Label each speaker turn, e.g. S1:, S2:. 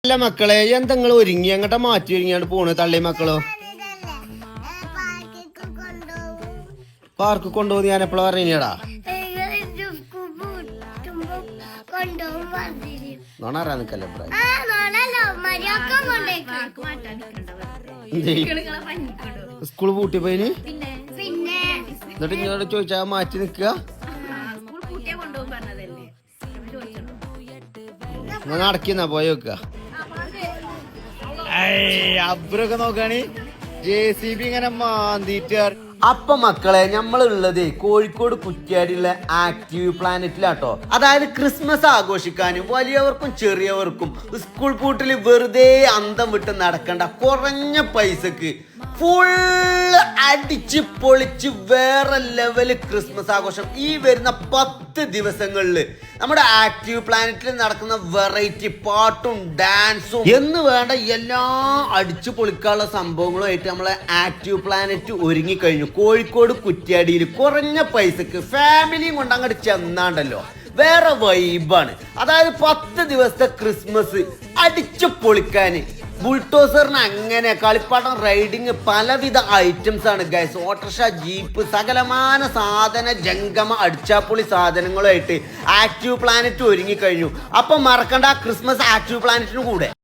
S1: അല്ല മക്കളെ എന്തെങ്ങൾ ഒരുങ്ങി അങ്ങോട്ട് മാറ്റി ഒരുങ്ങിയാണ് പോണ് തള്ളി മക്കളോ പാർക്ക് കൊണ്ടുപോകുന്ന ഞാൻ എപ്പോഴാ പറഞ്ഞാടാ നോണാറാ നിക്കല്ലേ സ്കൂള് പൂട്ടി പോയിന് എന്നിട്ട് ഇങ്ങോട്ട് ചോദിച്ചാ മാറ്റി നിക്കുക നടക്കുന്ന പോയി വെക്കുക അബ്രൊക്കെ നോക്കാണ് JCB ഇങ്ങനെ മാന്തിട്ട്. അപ്പൊ മക്കളെ നമ്മളുള്ളത് കോഴിക്കോട് കുറ്റ്യാടിയുള്ള ആക്റ്റീവ് പ്ലാനറ്റിലാട്ടോ. അതായത് ക്രിസ്മസ് ആഘോഷിക്കാനും വലിയവർക്കും ചെറിയവർക്കും സ്കൂൾ പൂട്ടിൽ വെറുതെ അന്തം വിട്ട് നടക്കണ്ട കുറഞ്ഞ പൈസക്ക് ഫുള്ള് അടിച്ച് പൊളിച്ച് വേറെ ലെവല് ക്രിസ്മസ് ആഘോഷം ഈ വരുന്ന 10 ദിവസങ്ങളിൽ നമ്മുടെ ആക്റ്റീവ് പ്ലാനറ്റിൽ നടക്കുന്ന വെറൈറ്റി പാട്ടും ഡാൻസും എന്ന് വേണ്ട എല്ലാ അടിച്ചു പൊളിക്കാനുള്ള സംഭവങ്ങളുമായിട്ട് നമ്മളെ ആക്റ്റീവ് പ്ലാനറ്റ് ഒരുങ്ങിക്കഴിഞ്ഞു. കോഴിക്കോട് കുറ്റ്യാടിയിൽ കുറഞ്ഞ പൈസക്ക് ഫാമിലിയും കൊണ്ട് അങ്ങോട്ട് ചെന്നാണ്ടല്ലോ വേറെ വൈബാണ്. അതായത് 10 ദിവസത്തെ ക്രിസ്മസ് അടിച്ചു പൊളിക്കാന് ബുൾട്ടോസറിന് അങ്ങനെ കളിപ്പാട്ടം റൈഡിങ് പലവിധ ഐറ്റംസ് ആണ് ഗൈസ്. ഓട്ടോറിക്ഷ, ജീപ്പ്, സകലമാന സാധന ജംഗമ അടിച്ചാപ്പൊളി സാധനങ്ങളുമായിട്ട് ആക്റ്റീവ് പ്ലാനറ്റ് ഒരുങ്ങിക്കഴിഞ്ഞു. അപ്പം മറക്കണ്ട ക്രിസ്മസ് ആക്റ്റീവ് പ്ലാനറ്റിന് കൂടെ.